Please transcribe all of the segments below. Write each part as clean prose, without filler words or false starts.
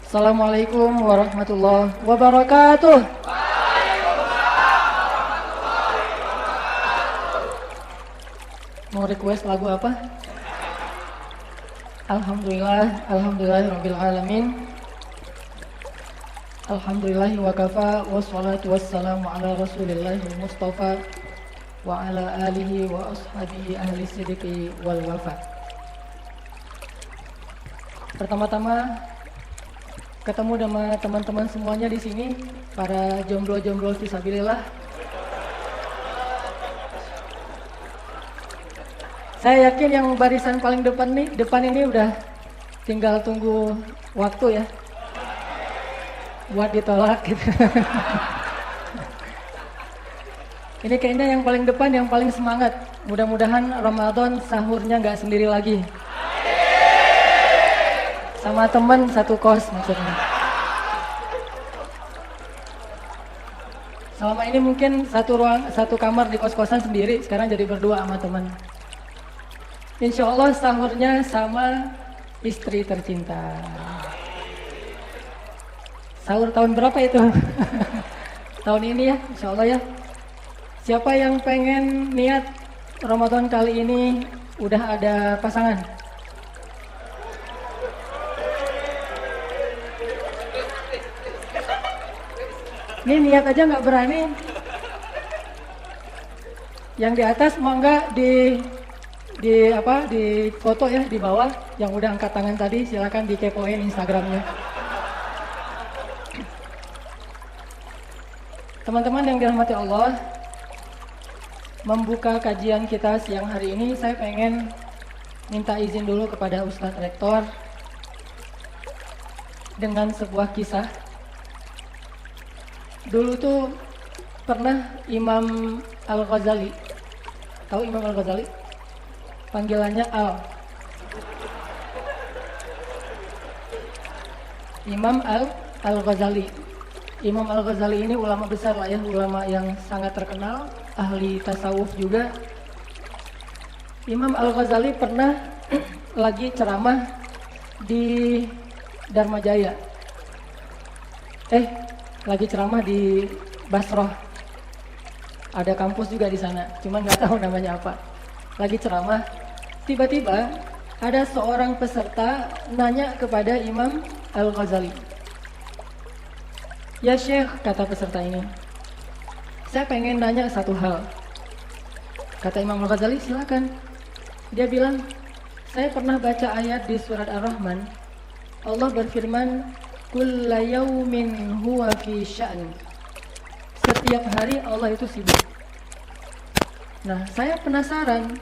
Assalamualaikum warahmatullahi wabarakatuh. Mau request lagu apa? Alhamdulillahirabbil alamin. Alhamdulillahi wa kafa wassalatu wassalamu ala Rasulillahil Mustafa wa ala alihi wa ashabihi ahli sidqi wal wafa. Pertama-tama ketemu sama teman-teman semuanya di sini, para jomblo-jomblo fisabilillah. Saya yakin yang barisan paling depan ini udah tinggal tunggu waktu ya buat ditolak gitu. Ini kayaknya yang paling depan, yang paling semangat. Mudah-mudahan Ramadan sahurnya nggak sendiri lagi. Sama teman satu kos maksudnya. Selama ini mungkin satu kamar di kos-kosan sendiri, sekarang jadi berdua sama teman. Insya Allah sahurnya sama istri tercinta. Sahur tahun berapa itu? Tahun ini ya, insya Allah ya. Siapa yang pengen niat Ramadan kali ini udah ada pasangan? Ini niat aja nggak berani. Yang di atas mau nggak di foto ya di bawah. Yang udah angkat tangan tadi silakan dikepoin Instagramnya. Teman-teman yang dirahmati Allah, membuka kajian kita siang hari ini, saya pengen minta izin dulu kepada Ustadz Rektor dengan sebuah kisah. Dulu tuh pernah Imam Al-Ghazali, tahu Imam Al-Ghazali? Panggilannya Al. Imam Al-Ghazali. Imam Al-Ghazali ini ulama besar lah ya, ulama yang sangat terkenal, ahli tasawuf juga. Imam Al-Ghazali pernah lagi ceramah di Dharma Jaya. Lagi ceramah di Basroh. Ada kampus juga di sana, cuman nggak tahu namanya apa. Lagi ceramah, tiba-tiba ada seorang peserta nanya kepada Imam Al-Ghazali. Ya Syekh, kata peserta ini, saya pengen nanya satu hal. Kata Imam Al-Ghazali, silakan. Dia bilang, saya pernah baca ayat di surat Ar-Rahman. Allah berfirman, kulla yaumin huwa fi sya'n. Setiap hari Allah itu sibuk. Nah, saya penasaran,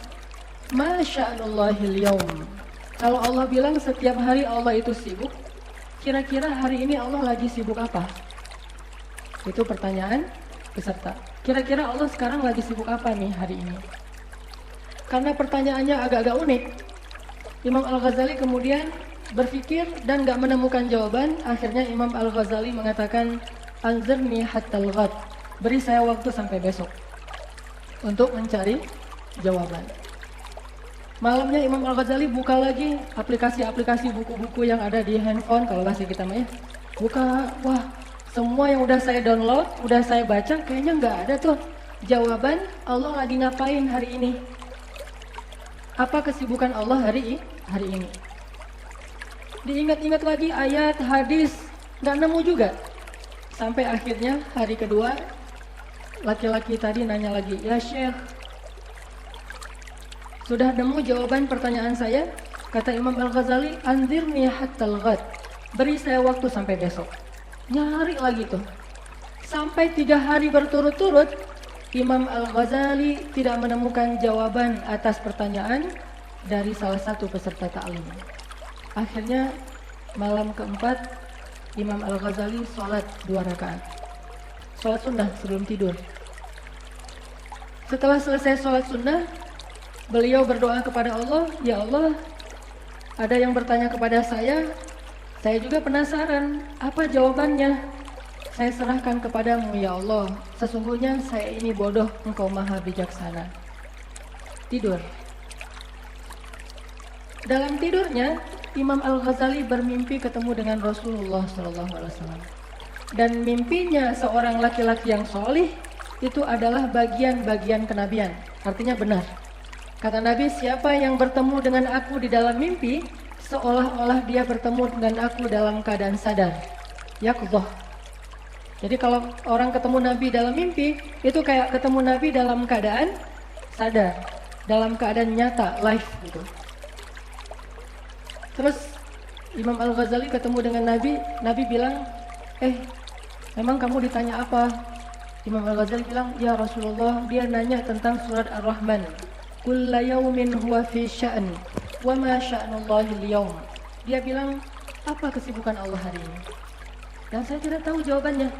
ma sya'nullahil yaum. Kalau Allah bilang setiap hari Allah itu sibuk, kira-kira hari ini Allah lagi sibuk apa? Itu pertanyaan peserta. Kira-kira Allah sekarang lagi sibuk apa nih hari ini? Karena pertanyaannya agak-agak unik, Imam Al-Ghazali kemudian berpikir dan gak menemukan jawaban. Akhirnya Imam Al-Ghazali mengatakan, anzirni hattal ghad, beri saya waktu sampai besok untuk mencari jawaban. Malamnya Imam Al-Ghazali buka lagi aplikasi-aplikasi buku-buku yang ada di handphone, kalau bahasa kita mah ya. Buka, wah, semua yang udah saya download, udah saya baca, kayaknya nggak ada tuh jawaban Allah lagi ngapain hari ini. Apa kesibukan Allah hari ini? Diingat-ingat lagi ayat, hadis, nggak nemu juga. Sampai akhirnya hari kedua, laki-laki tadi nanya lagi, ya Syekh, sudah nemu jawaban pertanyaan saya? Kata Imam Al-Ghazali, anzirni hattal ghad, beri saya waktu sampai besok. Nyari lagi tuh. Sampai 3 hari berturut-turut, Imam Al-Ghazali tidak menemukan jawaban atas pertanyaan dari salah satu peserta ta'lim. Akhirnya malam keempat, Imam Al-Ghazali sholat 2 rakaat. Sholat sunnah sebelum tidur. Setelah selesai sholat sunnah, beliau berdoa kepada Allah, ya Allah, ada yang bertanya kepada saya juga penasaran, apa jawabannya? Saya serahkan kepadamu ya Allah, sesungguhnya saya ini bodoh, engkau maha bijaksana. Tidur. Dalam tidurnya, Imam Al-Ghazali bermimpi ketemu dengan Rasulullah SAW. Dan mimpinya seorang laki-laki yang solih itu adalah bagian-bagian kenabian. Artinya benar. Kata Nabi, siapa yang bertemu dengan aku di dalam mimpi, seolah-olah dia bertemu dengan aku dalam keadaan sadar. Yaqdhah. Jadi kalau orang ketemu Nabi dalam mimpi, itu kayak ketemu Nabi dalam keadaan sadar, dalam keadaan nyata, live gitu. Terus Imam Al-Ghazali ketemu dengan Nabi, Nabi bilang, memang kamu ditanya apa? Imam Al-Ghazali bilang, ya Rasulullah, dia nanya tentang surat Ar-Rahman. Kulla yawmin huwa fi sya'n, wa ma sya'nullahi al-yawm. Dia bilang, apa kesibukan Allah hari ini? Dan saya tidak tahu jawabannya.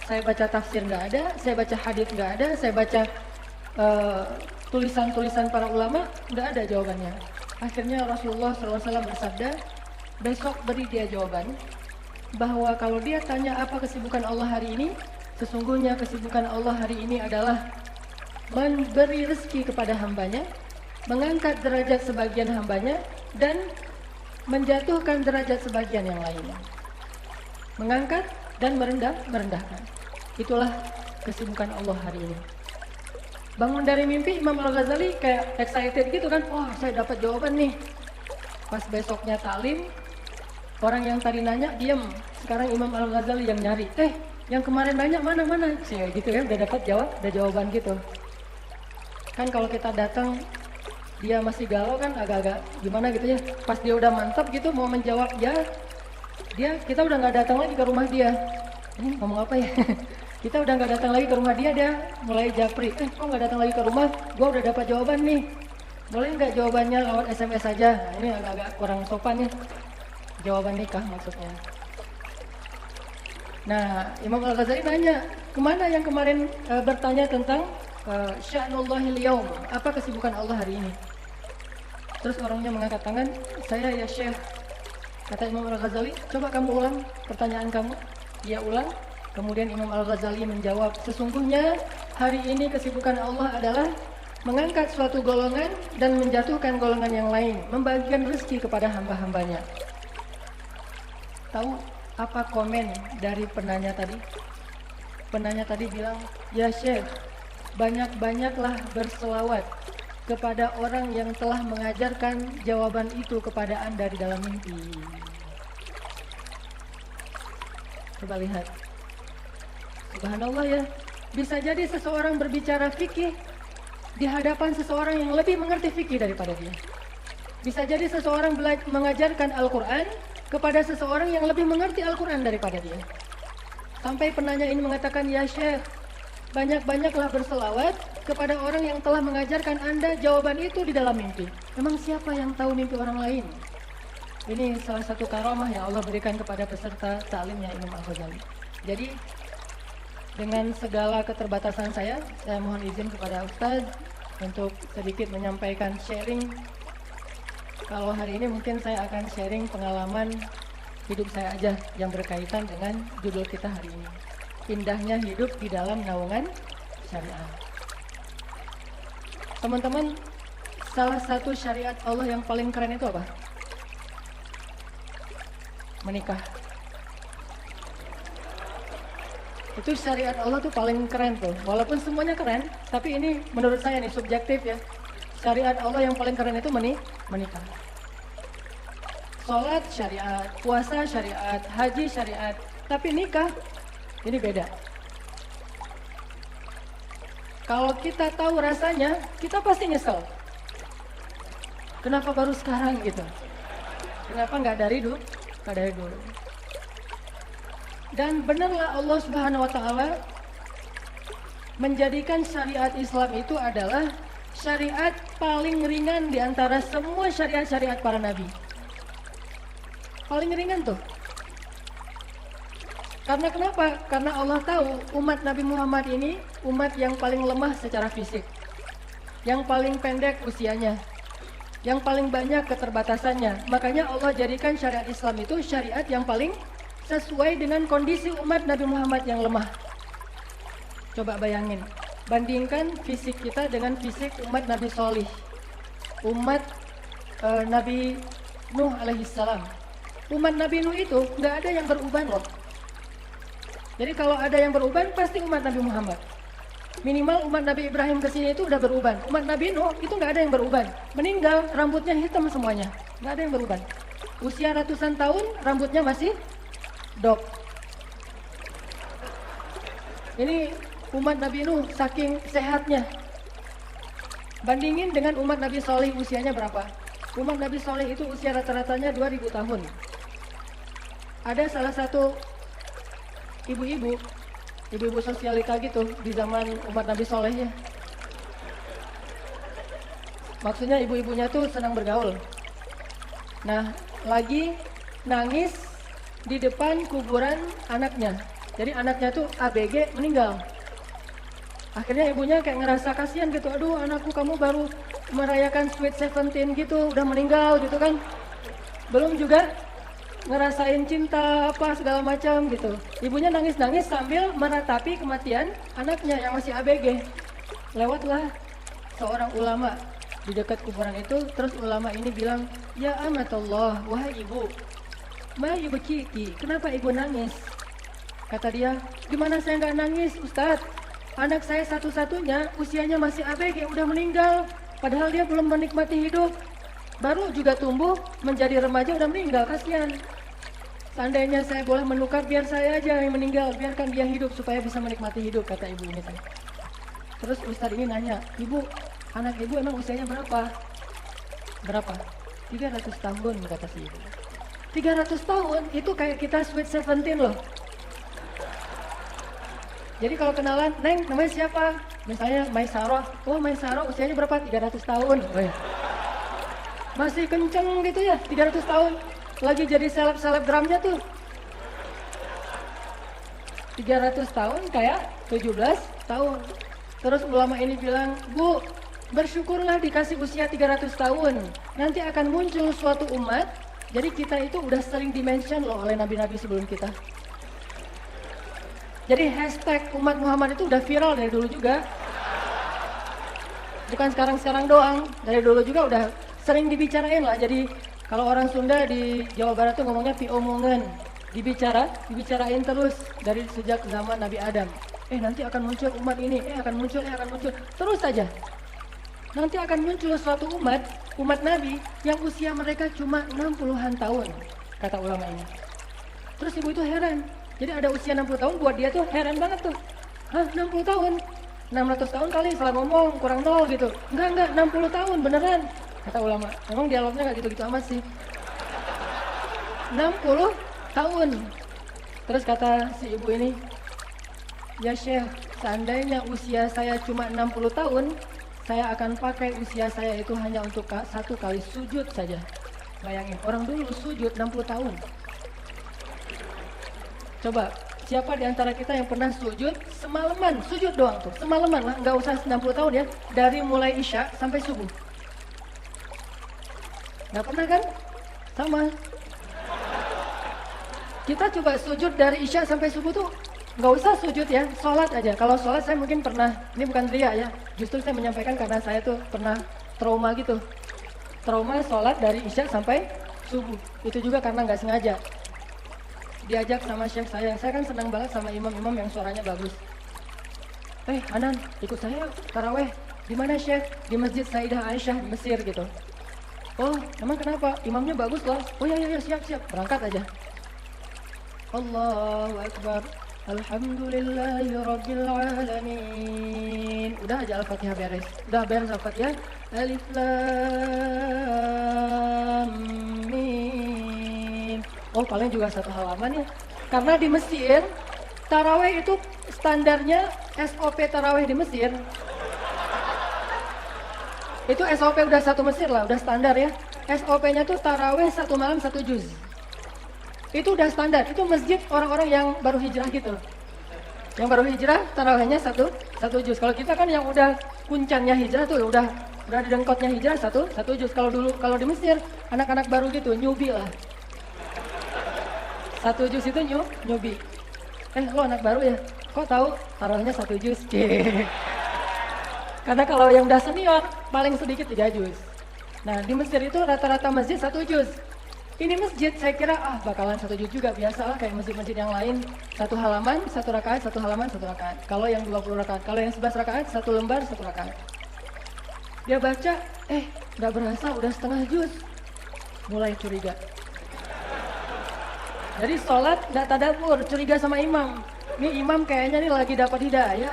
Saya baca tafsir nggak ada, saya baca hadits nggak ada, saya baca tulisan-tulisan para ulama, nggak ada jawabannya. Akhirnya Rasulullah SAW bersabda, besok beri dia jawaban, bahwa kalau dia tanya apa kesibukan Allah hari ini, sesungguhnya kesibukan Allah hari ini adalah memberi rezeki kepada hambanya, mengangkat derajat sebagian hambanya, dan menjatuhkan derajat sebagian yang lain. Mengangkat dan merendahkan. Itulah kesibukan Allah hari ini. Bangun dari mimpi, Imam Al-Ghazali kayak excited gitu kan, wah saya dapat jawaban nih. Pas besoknya taklim, orang yang tadi nanya diam. Sekarang Imam Al-Ghazali yang nyari, yang kemarin nanya mana? Saya gitu ya, udah dapat jawaban gitu. Kan kalau kita datang, dia masih galau kan, agak-agak gimana gitu ya. Pas dia udah mantap gitu mau menjawab ya, kita udah nggak datang lagi ke rumah dia. Ini ngomong apa ya? Kita udah nggak datang lagi ke rumah dia mulai japri. Kok nggak datang lagi ke rumah? Gua udah dapat jawaban nih. Boleh nggak jawabannya lewat SMS saja? Nah, ini agak-agak kurang sopan ya. Jawaban nikah maksudnya. Nah, Imam Al-Ghazali nanya, kemana yang kemarin bertanya tentang sya'nullahil yaum? Apa kesibukan Allah hari ini? Terus orangnya mengangkat tangan, saya ya Syekh. Kata Imam Al-Ghazali, coba kamu ulang pertanyaan kamu. Dia ulang, kemudian Imam Al-Ghazali menjawab, sesungguhnya hari ini kesibukan Allah adalah mengangkat suatu golongan dan menjatuhkan golongan yang lain, membagikan rezeki kepada hamba-hambanya. Tahu apa komen dari penanya tadi? Penanya tadi bilang, ya Syekh, banyak-banyaklah berselawat kepada orang yang telah mengajarkan jawaban itu kepada Anda di dalam mimpi. Coba lihat. Subhanallah ya. Bisa jadi seseorang berbicara fikih di hadapan seseorang yang lebih mengerti fikih daripada dia. Bisa jadi seseorang mengajarkan Al-Quran kepada seseorang yang lebih mengerti Al-Quran daripada dia. Sampai penanya ini mengatakan, ya Syekh, banyak-banyaklah berselawat kepada orang yang telah mengajarkan Anda jawaban itu di dalam mimpi. Memang siapa yang tahu mimpi orang lain? Ini salah satu karamah yang Allah berikan kepada peserta ta'limnya Imam Al-Ghazali. Jadi, dengan segala keterbatasan saya mohon izin kepada Ustaz untuk sedikit menyampaikan sharing. Kalau hari ini mungkin saya akan sharing pengalaman hidup saya aja yang berkaitan dengan judul kita hari ini. Indahnya hidup di dalam naungan syariat. Teman-teman, salah satu syariat Allah yang paling keren itu apa? Menikah. Itu syariat Allah tuh paling keren tuh. Walaupun semuanya keren, tapi ini menurut saya nih subjektif ya. Syariat Allah yang paling keren itu menikah. Sholat syariat, puasa syariat, haji syariat, tapi nikah ini beda. Kalau kita tahu rasanya, kita pasti nyesel. Kenapa baru sekarang gitu? Kenapa nggak dari dulu? Dan benarlah Allah Subhanahu wa Ta'ala menjadikan syariat Islam itu adalah syariat paling ringan di antara semua syariat-syariat para nabi. Paling ringan tuh. Karena kenapa? Karena Allah tahu umat Nabi Muhammad ini umat yang paling lemah secara fisik, yang paling pendek usianya, yang paling banyak keterbatasannya. Makanya Allah jadikan syariat Islam itu syariat yang paling sesuai dengan kondisi umat Nabi Muhammad yang lemah. Coba bayangin, bandingkan fisik kita dengan fisik umat Nabi Solih, umat Nabi Nuh alaihissalam. Umat Nabi Nuh itu nggak ada yang beruban loh. Jadi kalau ada yang beruban pasti umat Nabi Muhammad. Minimal umat Nabi Ibrahim kesini itu udah beruban. Umat Nabi Nuh itu nggak ada yang beruban. Meninggal rambutnya hitam semuanya, nggak ada yang beruban. Usia ratusan tahun rambutnya masih dok. Ini umat Nabi Nuh saking sehatnya. Bandingin dengan umat Nabi Soleh usianya berapa? Umat Nabi Soleh itu usia rata-ratanya 2000 tahun. Ada salah satu ibu-ibu sosialita gitu di zaman umat Nabi Soleh ya. Maksudnya ibu-ibunya tuh senang bergaul. Nah, lagi nangis di depan kuburan anaknya. Jadi anaknya tuh ABG meninggal. Akhirnya ibunya kayak ngerasa kasihan gitu. Aduh, anakku kamu baru merayakan Sweet 17 gitu, udah meninggal gitu kan. Belum juga ngerasain cinta apa segala macam gitu. Ibunya nangis-nangis sambil meratapi kematian anaknya yang masih ABG. Lewatlah seorang ulama di dekat kuburan itu, terus ulama ini bilang, "Ya amatullah, wahai ibu, ma yubkiki, kenapa ibu nangis?" Kata dia, "Gimana saya nggak nangis, Ustadz? Anak saya satu-satunya usianya masih ABG, udah meninggal. Padahal dia belum menikmati hidup. Baru juga tumbuh menjadi remaja udah meninggal, kasihan. Seandainya saya boleh menukar, biar saya aja yang meninggal, biarkan dia hidup supaya bisa menikmati hidup," kata ibu ini. Terus Ustadz ini nanya, "Ibu, anak ibu emang usianya berapa?" "Berapa?" 300 tahun, kata si ibu. 300 tahun itu kayak kita Sweet 17 loh. Jadi kalau kenalan, "Neng, namanya siapa?" Misalnya Maisarah. "Oh, Maisarah usianya berapa?" 300 tahun. Masih kenceng gitu ya, 300 tahun. Lagi jadi selebgramnya tuh. 300 tahun kayak 17 tahun. Terus ulama ini bilang, "Bu, bersyukurlah dikasih usia 300 tahun. Nanti akan muncul suatu umat." Jadi kita itu udah sering dimention loh oleh nabi-nabi sebelum kita. Jadi hashtag umat Muhammad itu udah viral dari dulu juga. Bukan sekarang-sekarang doang, dari dulu juga udah sering dibicarain lah. Jadi kalau orang Sunda di Jawa Barat tuh ngomongnya piomongan. Dibicarain terus dari sejak zaman Nabi Adam. Nanti akan muncul umat ini, akan muncul. Terus saja. Nanti akan muncul suatu umat Nabi yang usia mereka cuma 60-an tahun, kata ulama ini. Terus ibu itu heran. Jadi ada usia 60 tahun buat dia tuh heran banget tuh. Hah, 60 tahun? 600 tahun kali salah ngomong, kurang 0 gitu. Enggak, 60 tahun beneran, kata ulama. Memang dialognya gak gitu-gitu amat sih. 60 tahun. Terus kata si ibu ini, "Ya Syekh, seandainya usia saya cuma 60 tahun, saya akan pakai usia saya itu hanya untuk satu kali sujud saja." Bayangin, orang dulu sujud 60 tahun. Coba, siapa di antara kita yang pernah sujud semalaman? Sujud doang tuh, semalaman lah, nggak usah 60 tahun ya. Dari mulai Isya sampai subuh. Nggak pernah kan? Sama. Kita coba sujud dari Isya sampai subuh tuh, nggak usah sujud ya, sholat aja. Kalau sholat saya mungkin pernah, ini bukan ria ya. Justru saya menyampaikan karena saya tuh pernah trauma gitu. Trauma sholat dari Isya sampai subuh. Itu juga karena nggak sengaja. Diajak sama syekh saya kan senang banget sama imam-imam yang suaranya bagus. Anan, ikut saya taraweh. Di mana syekh? Di Masjid Sayyidah Aisyah di Mesir gitu. Oh, emang kenapa? Imamnya bagus loh. Oh ya, siap. Berangkat aja. Allahu Akbar. Alhamdulillahirabbil alamin. Udah aja Al-Fatihah beres. Udah beres Al-Fatihah. Alif Lam Mim. Oh, paling juga satu halaman ya. Karena di Mesir, taraweh itu standarnya SOP taraweh di Mesir. Itu SOP udah satu Mesir lah, udah standar ya. SOP-nya tuh taraweh 1 malam 1 juz. Itu udah standar, itu masjid orang-orang yang baru hijrah gitu. Yang baru hijrah, tarawehnya satu juz. Kalau kita kan yang udah puncaknya hijrah tuh, udah di dengkotnya hijrah satu juz. Kalau di Mesir, anak-anak baru gitu, newbie lah. 1 juz itu newbie. Lo anak baru ya? Kok tahu taruhnya 1 juz? Karena kalau yang udah senior, paling sedikit 3 juz. Nah, di Mesir itu rata-rata masjid 1 juz. Ini masjid saya kira bakalan 1 juz juga, biasalah kayak masjid-masjid yang lain. 1 halaman, 1 rakaat, 1 halaman, 1 rakaat. Kalau yang 20 rakaat, kalau yang 11 rakaat, 1 lembar, 1 rakaat. Dia baca, nggak berasa udah setengah juz. Mulai curiga. Jadi sholat nggak tadabbur, curiga sama imam. Ini imam kayaknya nih lagi dapat hidayah,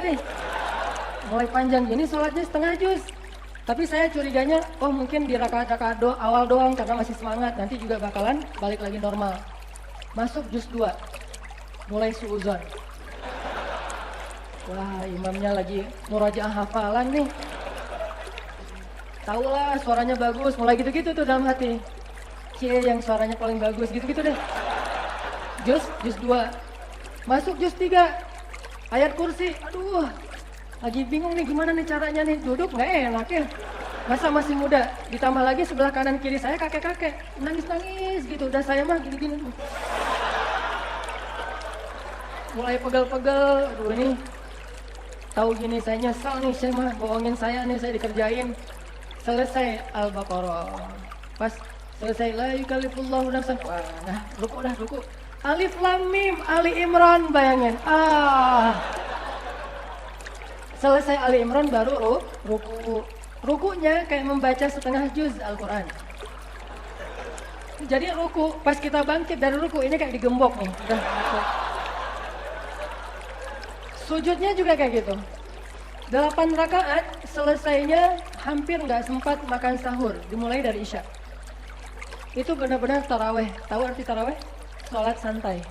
mulai panjang gini sholatnya setengah juz. Tapi saya curiganya, mungkin di rakaat-rakaat awal doang karena masih semangat. Nanti juga bakalan balik lagi normal. Masuk juz 2, mulai suuzon. Wah, imamnya lagi murajaah hafalan nih. Tahulah suaranya bagus, mulai gitu-gitu tuh dalam hati. Yang suaranya paling bagus, gitu-gitu deh. Juz 2. Masuk juz 3. Ayat kursi, aduh. Lagi bingung nih gimana nih caranya nih, duduk nggak enak ya. Masa masih muda, ditambah lagi sebelah kanan kiri saya kakek-kakek, nangis-nangis gitu, udah saya mah gini-gini. Mulai pegel-pegel, aduh ini. Tahu gini saya nyesal nih, saya mah bohongin saya nih, saya dikerjain. Selesai Al-Baqarah. Pas selesai la yukallifullahu nafsan. Wah, nah, ruku. Alif Lam Mim, Ali Imran, bayangin. Selesai Ali Imran baru ruku. Rukunya kayak membaca setengah juz Al-Quran. Jadi ruku, pas kita bangkit dari ruku ini kayak digembok nih. Udah, ruku. Sujudnya juga kayak gitu. 8 rakaat, selesainya hampir nggak sempat makan sahur, dimulai dari Isya. Itu benar-benar taraweh. Tahu arti taraweh? Sholat santai.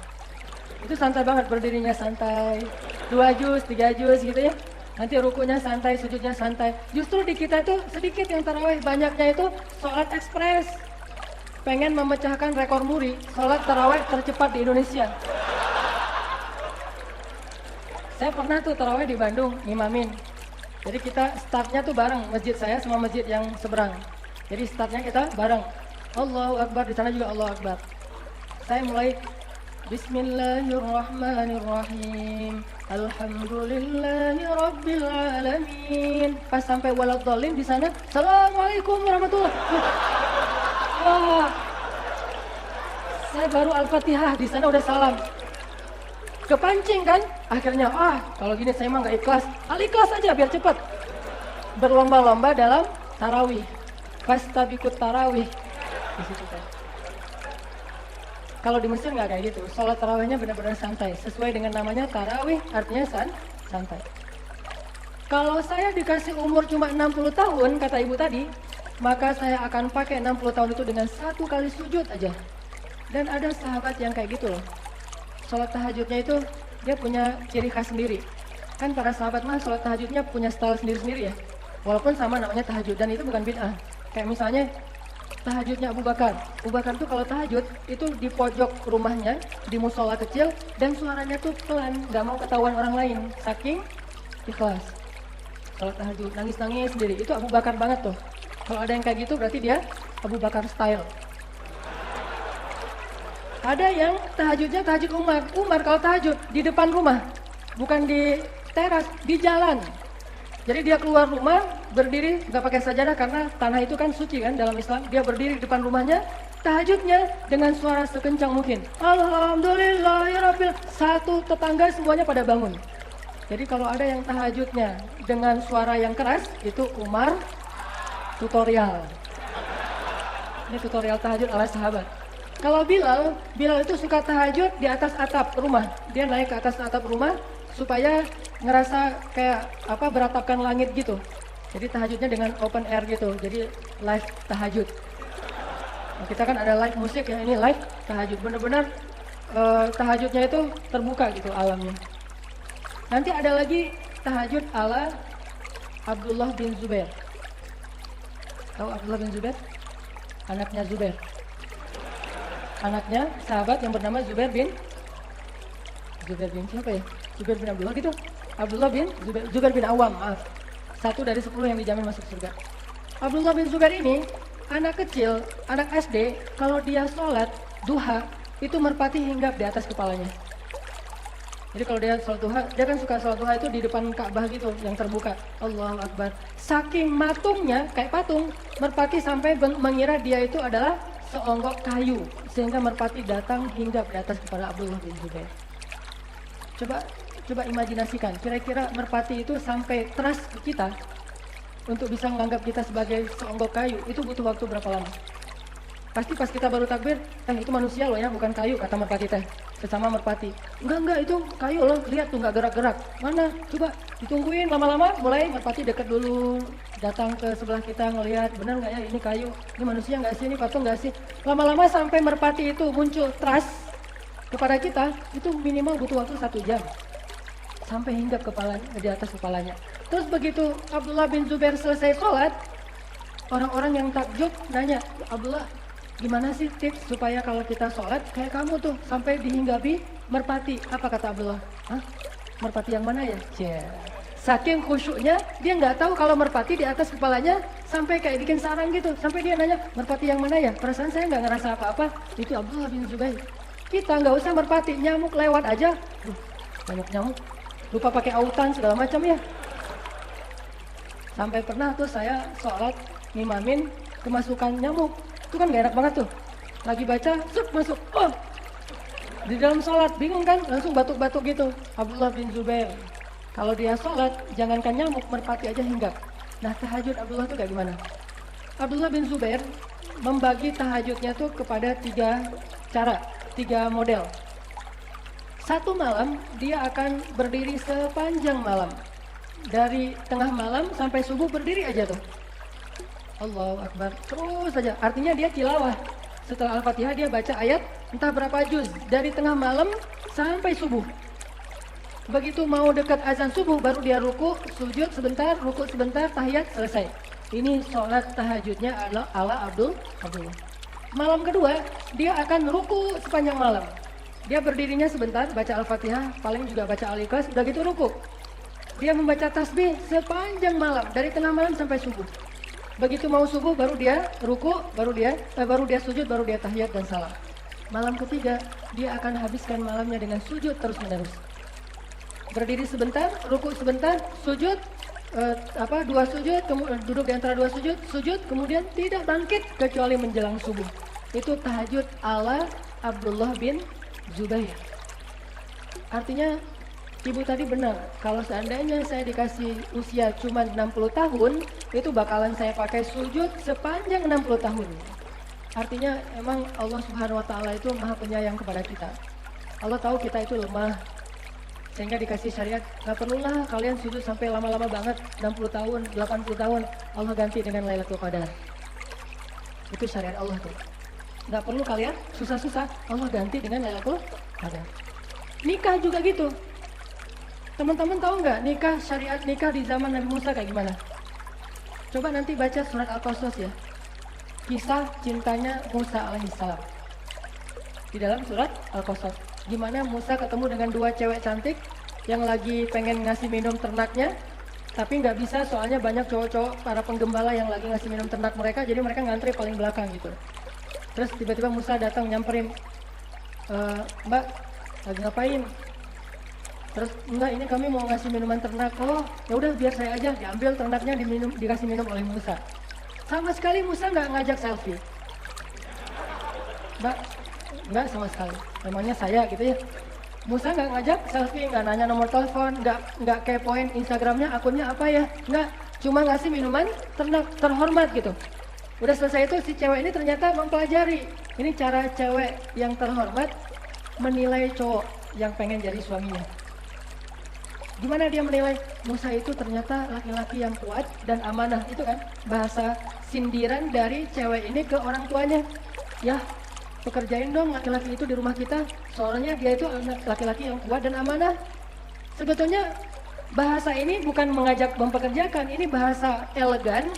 Itu santai banget, berdirinya santai. 2 juz, 3 juz gitu ya. Nanti rukunya santai, sujudnya santai. Justru di kita itu sedikit yang taraweh, banyaknya itu sholat ekspres. Pengen memecahkan rekor muri, sholat taraweh tercepat di Indonesia. Saya pernah tuh taraweh di Bandung, ngimamin. Jadi kita startnya tuh bareng, masjid saya sama masjid yang seberang. Jadi startnya kita bareng. Allahu Akbar, di sana juga Allahu Akbar. Saya mulai Bismillahirrahmanirrahim. Alhamdulillahi Rabbil Alamin. Pas sampai waladhdallin di sana, Assalamualaikum warahmatullahi wabarakatuh. Wah, saya baru Al-Fatihah, di sana udah salam. Kepancing kan? Akhirnya, kalau gini saya mah nggak ikhlas. Al-ikhlas aja biar cepat. Berlomba-lomba dalam tarawih. Fastabiqut tarawih. Di situ kan. Kalau di Mesir nggak kayak gitu, sholat tarawihnya benar-benar santai. Sesuai dengan namanya tarawih, artinya santai. Kalau saya dikasih umur cuma 60 tahun, kata ibu tadi, maka saya akan pakai 60 tahun itu dengan 1 kali sujud aja. Dan ada sahabat yang kayak gitu loh. Sholat tahajudnya itu, dia punya ciri khas sendiri. Kan para sahabat mah sholat tahajudnya punya style sendiri-sendiri ya. Walaupun sama namanya tahajud, dan itu bukan bid'ah. Kayak misalnya, tahajudnya Abu Bakar. Abu Bakar tuh kalau tahajud itu di pojok rumahnya, di musola kecil, dan suaranya tuh pelan, nggak mau ketahuan orang lain, saking ikhlas. Kalau tahajud nangis-nangis sendiri, itu Abu Bakar banget tuh. Kalau ada yang kayak gitu berarti dia Abu Bakar style. Ada yang tahajudnya tahajud Umar. Umar kalau tahajud di depan rumah, bukan di teras, di jalan. Jadi dia keluar rumah, berdiri, nggak pakai sajadah karena tanah itu kan suci kan dalam Islam. Dia berdiri di depan rumahnya, tahajudnya dengan suara sekencang mungkin. Alhamdulillahirabbil. Satu tetangga semuanya pada bangun. Jadi kalau ada yang tahajudnya dengan suara yang keras, itu Umar tutorial. Ini tutorial tahajud ala sahabat. Kalau Bilal itu suka tahajud di atas atap rumah. Dia naik ke atas atap rumah supaya ngerasa kayak beratapkan langit gitu. Jadi tahajudnya dengan open air gitu. Jadi live tahajud. Nah, kita kan ada live musik ya, ini live tahajud. Benar-benar tahajudnya itu terbuka gitu alamnya. Nanti ada lagi tahajud ala Abdullah bin Zubair. Tahu Abdullah bin Zubair? Anaknya Zubair. Anaknya sahabat yang bernama Zubair bin siapa ya? Zubair bin Abdullah gitu. Abdullah bin Zubair bin Awam, maaf. 1 dari 10 yang dijamin masuk surga. Abdullah bin Zubair ini anak kecil, anak SD, kalau dia sholat duha itu merpati hinggap di atas kepalanya. Jadi kalau dia sholat duha, dia kan suka sholat duha itu di depan Ka'bah gitu yang terbuka. Allahu Akbar. Saking matungnya kayak patung, merpati sampai mengira dia itu adalah seonggok kayu sehingga merpati datang hinggap di atas kepala Abdullah bin Zubair. Coba imajinasikan, kira-kira merpati itu sampai trust ke kita untuk bisa menganggap kita sebagai seonggok kayu, itu butuh waktu berapa lama? Pasti pas kita baru takbir, itu manusia loh ya, bukan kayu, kata merpati teh. Sesama merpati, enggak itu kayu loh, lihat tuh nggak gerak-gerak. Mana? Coba ditungguin lama-lama, mulai merpati deket dulu, datang ke sebelah kita ngelihat, benar nggak ya ini kayu, ini manusia nggak sih, ini patung nggak sih? Lama-lama sampai merpati itu muncul trust kepada kita, itu minimal butuh waktu 1 jam. Sampai hinggap di atas kepalanya. Terus begitu Abdullah bin Zubair selesai sholat, orang-orang yang takjub nanya, Abdullah, gimana sih tips supaya kalau kita sholat kayak kamu tuh sampai dihinggapi merpati? Apa kata Abdullah? Hah? Merpati yang mana ya? Saking khusyuknya, dia nggak tahu kalau merpati di atas kepalanya sampai kayak bikin sarang gitu. Sampai dia nanya, merpati yang mana ya? Perasaan saya nggak ngerasa apa-apa. Itu Abdullah bin Zubair. Kita nggak usah merpati, nyamuk lewat aja. Banyak nyamuk. Lupa pakai autan segala macam ya. Sampai pernah tuh saya sholat ngimamin kemasukan nyamuk. Itu kan gak enak banget tuh. Lagi baca, masuk. Oh, di dalam sholat bingung kan, langsung batuk-batuk gitu. Abdullah bin Zubair, kalau dia sholat, jangankan nyamuk, merpati aja hinggap. Nah, tahajud Abdullah tuh kayak gimana? Abdullah bin Zubair membagi tahajudnya tuh kepada 3 model. Satu malam dia akan berdiri sepanjang malam. Dari tengah malam sampai subuh berdiri aja tuh. Allahu Akbar, terus saja. Artinya dia tilawah. Setelah Al-Fatihah dia baca ayat entah berapa juz. Dari tengah malam sampai subuh. Begitu mau dekat azan subuh baru dia ruku, sujud sebentar, ruku sebentar, tahiyat, selesai. Ini sholat tahajudnya ala Abdullah. Malam kedua dia akan ruku sepanjang malam. Dia berdirinya sebentar, baca Al-Fatihah, paling juga baca Al-Ikhlas, udah gitu ruku. Dia membaca tasbih sepanjang malam, dari tengah malam sampai subuh. Begitu mau subuh baru dia ruku, baru dia sujud, baru dia tahiyat dan salam. Malam ketiga dia akan habiskan malamnya dengan sujud terus menerus. Berdiri sebentar, ruku sebentar, sujud, 2 sujud, duduk di antara 2 sujud, kemudian tidak bangkit kecuali menjelang subuh. Itu tahajud ala Abdullah bin Zubair. Artinya ibu tadi benar, kalau seandainya saya dikasih usia cuma 60 tahun, itu bakalan saya pakai sujud sepanjang 60 tahun. Artinya emang Allah Subhanahu wa Ta'ala itu maha penyayang kepada kita. Allah tahu kita itu lemah, sehingga dikasih syariat, gak perlulah kalian sujud sampai lama-lama banget, 60 tahun, 80 tahun, Allah ganti dengan Lailatul Qadar. Itu syariat Allah tuh. Gak perlu kalian susah-susah, Allah ganti dengan Lailatul Qadar. Nikah juga gitu. Teman-teman tahu nggak syariat nikah di zaman Nabi Musa kayak gimana? Coba nanti baca surat Al-Qasas ya. Kisah cintanya Musa alaihissalam. Di dalam surat Al-Qasas. Gimana Musa ketemu dengan 2 cewek cantik yang lagi pengen ngasih minum ternaknya. Tapi nggak bisa soalnya banyak cowok-cowok para penggembala yang lagi ngasih minum ternak mereka. Jadi mereka ngantri paling belakang gitu. Terus tiba-tiba Musa datang nyamperin, Mbak, lagi ngapain? Terus enggak, ini kami mau ngasih minuman ternak. Oh, ya udah biar saya aja. Diambil ternaknya dikasih minum oleh Musa. Sama sekali Musa nggak ngajak selfie. Mbak, enggak sama sekali. Namanya saya gitu ya. Musa nggak ngajak selfie, nggak nanya nomor telepon, nggak kepoin Instagramnya, akunnya apa ya, nggak. Cuma ngasih minuman ternak terhormat gitu. Udah selesai itu si cewek ini ternyata mempelajari. Ini cara cewek yang terhormat menilai cowok yang pengen jadi suaminya. Gimana dia menilai? Musa itu ternyata laki-laki yang kuat dan amanah. Itu kan bahasa sindiran dari cewek ini ke orang tuanya. Ya, pekerjain dong laki-laki itu di rumah kita. Soalnya dia itu laki-laki yang kuat dan amanah. Sebetulnya bahasa ini bukan mengajak mempekerjakan. Ini bahasa elegan.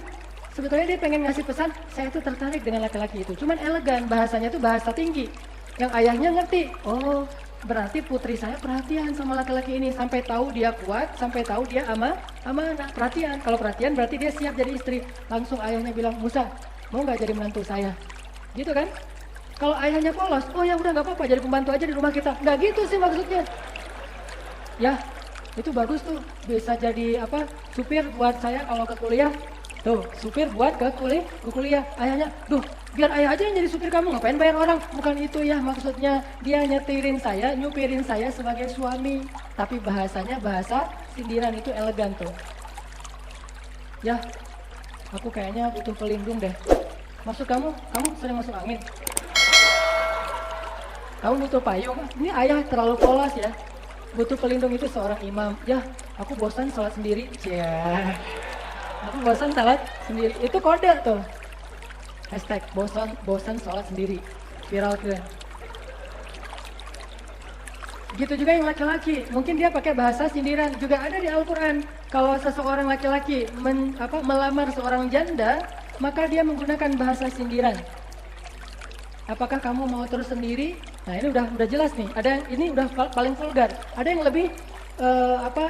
Sebetulnya dia pengen ngasih pesan, saya itu tertarik dengan laki-laki itu. Cuman elegan, bahasanya itu bahasa tinggi. Yang ayahnya ngerti, oh berarti putri saya perhatian sama laki-laki ini. Sampai tahu dia kuat, sampai tahu dia amanah, perhatian. Kalau perhatian berarti dia siap jadi istri. Langsung ayahnya bilang, Musa, mau gak jadi menantu saya? Gitu kan? Kalau ayahnya polos, oh ya udah gak apa-apa jadi pembantu aja di rumah kita. Gak gitu sih maksudnya. Ya, itu bagus tuh. Bisa jadi supir buat saya kalau ke kuliah. Tuh, supir buat ke kuliah. Ayahnya, duh, biar ayah aja yang jadi supir kamu, ngapain bayar orang? Bukan itu ya maksudnya, dia nyetirin saya, nyupirin saya sebagai suami. Tapi bahasanya bahasa sindiran itu elegan tuh. Ya, aku kayaknya butuh pelindung deh. Maksud kamu sering masuk angin? Kamu butuh payung? Ini ayah terlalu polos ya. Butuh pelindung itu seorang imam. Ya, aku bosan sholat sendiri. Ya. Aku bosan sholat sendiri. Itu kode tuh. Hashtag bosan sholat sendiri. Viral keren. Gitu juga yang laki-laki. Mungkin dia pakai bahasa sindiran. Juga ada di Al-Quran. Kalau seseorang laki-laki melamar seorang janda, maka dia menggunakan bahasa sindiran. Apakah kamu mau terus sendiri? Nah ini udah jelas nih. Ini udah paling vulgar. Ada yang lebih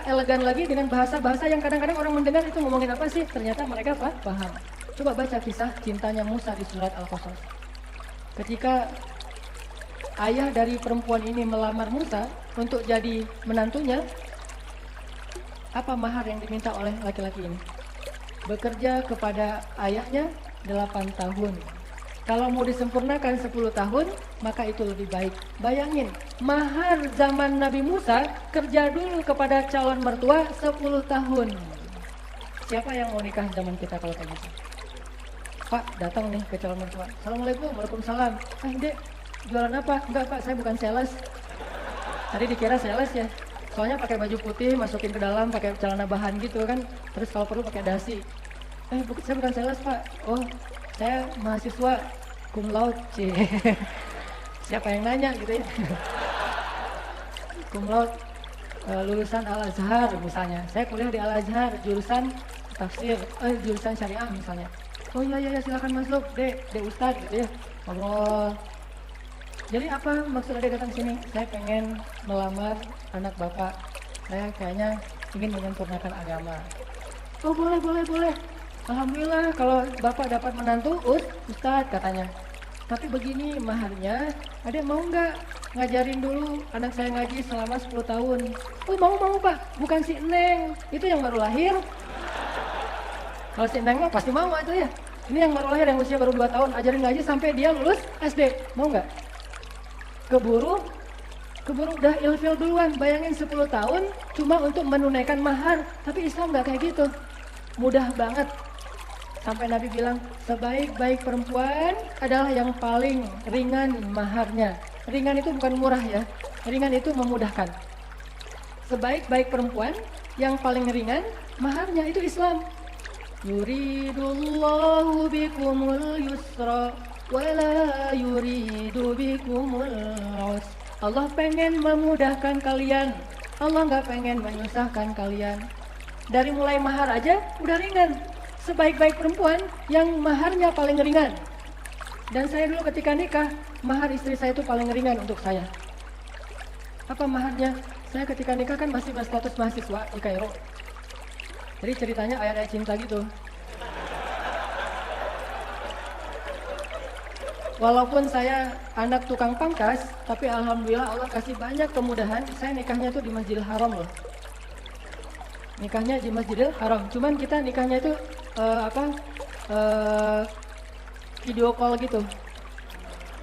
elegan lagi dengan bahasa-bahasa yang kadang-kadang orang mendengar itu ngomongin apa sih? Ternyata mereka paham. Coba baca kisah cintanya Musa di surat Al-Qasas. Ketika ayah dari perempuan ini melamar Musa untuk jadi menantunya, apa mahar yang diminta oleh laki-laki ini? Bekerja kepada ayahnya 8 tahun. Kalau mau disempurnakan 10 tahun, maka itu lebih baik. Bayangin, mahar zaman Nabi Musa, kerja dulu kepada calon mertua 10 tahun. Siapa yang mau nikah zaman kita kalau kayak gitu? Pak, datang nih ke calon mertua. Assalamualaikum, waalaikumsalam. Dek, jualan apa? Enggak Pak, saya bukan sales. Tadi dikira sales ya. Soalnya pakai baju putih, masukin ke dalam, pakai celana bahan gitu kan. Terus kalau perlu pakai dasi. Saya bukan sales Pak. Oh, saya mahasiswa cum laude. Siapa yang nanya gitu ya? Cum laude lulusan Al-Azhar misalnya. Saya kuliah di Al-Azhar, jurusan tafsir, jurusan syariah misalnya. Oh iya silakan masuk, Dek Ustadz gitu ya. Ngobrol. Jadi apa maksud Dek datang sini? Saya pengen melamar anak Bapak. Saya kayaknya ingin menyempurnakan agama. Oh boleh. Alhamdulillah kalau Bapak dapat menantu Ustadz katanya. Tapi begini maharnya, Adek mau nggak ngajarin dulu anak saya ngaji selama 10 tahun? Oh mau Pak, bukan si Neng, itu yang baru lahir. Kalau si Neng mah pasti mau itu ya. Ini yang baru lahir yang usia baru 2 tahun, ajarin ngaji sampai dia lulus SD, mau nggak? Keburu udah ilfil duluan, bayangin 10 tahun cuma untuk menunaikan mahar. Tapi Islam nggak kayak gitu, mudah banget. Sampai Nabi bilang, sebaik-baik perempuan adalah yang paling ringan maharnya. Ringan itu bukan murah ya, ringan itu memudahkan. Sebaik-baik perempuan yang paling ringan maharnya itu Islam. Yuridullahu bikumul yusra wala yuridu bikumul usra. Allah pengen memudahkan kalian, Allah nggak pengen menyusahkan kalian. Dari mulai mahar aja udah ringan. Sebaik-baik perempuan yang maharnya paling ringan. Dan saya dulu ketika nikah, mahar istri saya itu paling ringan untuk saya. Apa maharnya? Saya ketika nikah kan masih berstatus mahasiswa di Kairo. Jadi ceritanya ayat-ayat cinta gitu. Walaupun saya anak tukang pangkas, tapi alhamdulillah Allah kasih banyak kemudahan. Saya nikahnya itu di Masjidil Haram loh. Nikahnya di Masjidil Haram. Cuman kita nikahnya itu video call gitu.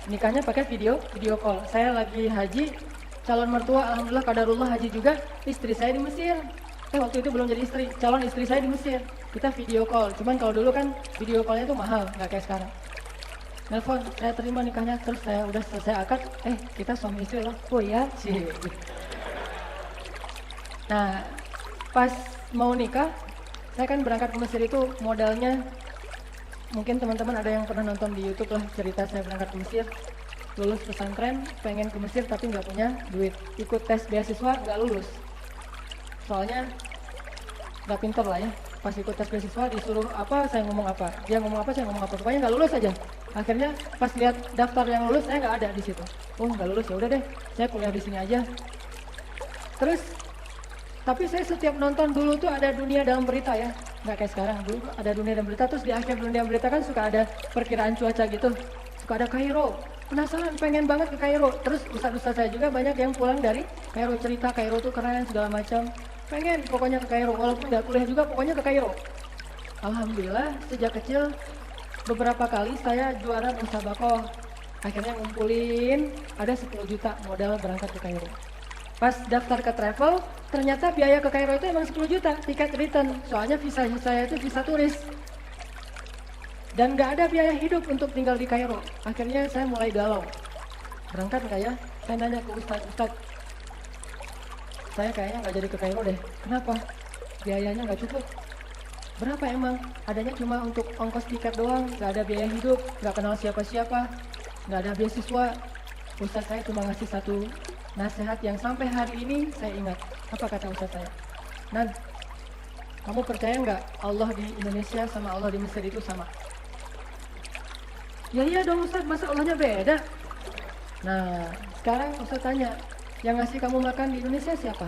Nikahnya pakai video call. Saya lagi haji, calon mertua alhamdulillah kadarullah haji juga, istri saya di Mesir. Waktu itu belum jadi istri, calon istri saya di Mesir. Kita video call. Cuman kalau dulu kan video callnya itu mahal, nggak kayak sekarang. Nelfon, saya terima nikahnya, terus saya udah selesai akad, kita suami istri loh. Oh iya, sih. Nah, pas mau nikah, saya kan berangkat ke Mesir itu modalnya, mungkin teman-teman ada yang pernah nonton di YouTube lah cerita saya berangkat ke Mesir, lulus pesantren, pengen ke Mesir tapi nggak punya duit, ikut tes beasiswa nggak lulus, soalnya nggak pinter lah ya. Pas ikut tes beasiswa disuruh apa, saya ngomong apa, dia ngomong apa, saya ngomong apa, pokoknya nggak lulus aja. Akhirnya pas lihat daftar yang lulus, saya nggak ada di situ. Oh nggak lulus, ya udah deh, saya kuliah di sini aja. Terus tapi saya setiap nonton dulu tuh ada dunia dalam berita ya, nggak kayak sekarang. Dulu ada dunia dalam berita, terus di akhir dunia dalam berita kan suka ada perkiraan cuaca gitu, suka ada Kairo. Penasaran, pengen banget ke Kairo. Terus ustaz-ustaz saya juga banyak yang pulang dari Kairo, cerita Kairo tuh keren segala macam. Pengen pokoknya ke Kairo, walaupun nggak kuliah juga pokoknya ke Kairo. Alhamdulillah sejak kecil beberapa kali saya juara musabakoh. Akhirnya ngumpulin ada 10 juta modal berangkat ke Kairo. Pas daftar ke travel, ternyata biaya ke Kairo itu emang 10 juta tiket return. Soalnya visa saya itu visa turis. Dan gak ada biaya hidup untuk tinggal di Kairo. Akhirnya saya mulai galau. Berangkat nggak ya? Saya nanya ke Ustadz, saya kayaknya nggak jadi ke Kairo deh. Kenapa? Biayanya nggak cukup. Berapa emang? Adanya cuma untuk ongkos tiket doang, nggak ada biaya hidup, nggak kenal siapa-siapa, nggak ada beasiswa. Ustadz saya cuma ngasih satu nasihat yang sampai hari ini saya ingat. Apa kata Ustadz saya? Nan, kamu percaya nggak Allah di Indonesia sama Allah di Mesir itu sama? Ya iya dong Ustadz, masa Allahnya beda? Nah, sekarang Ustadz tanya, yang ngasih kamu makan di Indonesia siapa?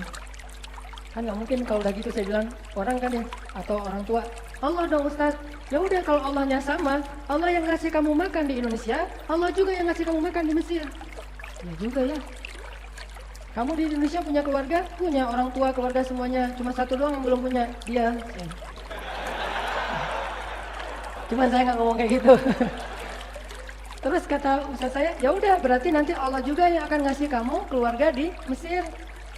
Kan nggak mungkin kalau udah gitu saya bilang orang kan ya, atau orang tua. Allah dong Ustadz. Ya udah kalau Allahnya sama, Allah yang ngasih kamu makan di Indonesia, Allah juga yang ngasih kamu makan di Mesir. Ya juga ya. Kamu di Indonesia punya keluarga? Punya orang tua, keluarga semuanya. Cuma satu doang yang belum punya, dia. Cuman saya nggak ngomong kayak gitu. Terus kata ustaz saya, ya udah berarti nanti Allah juga yang akan ngasih kamu keluarga di Mesir.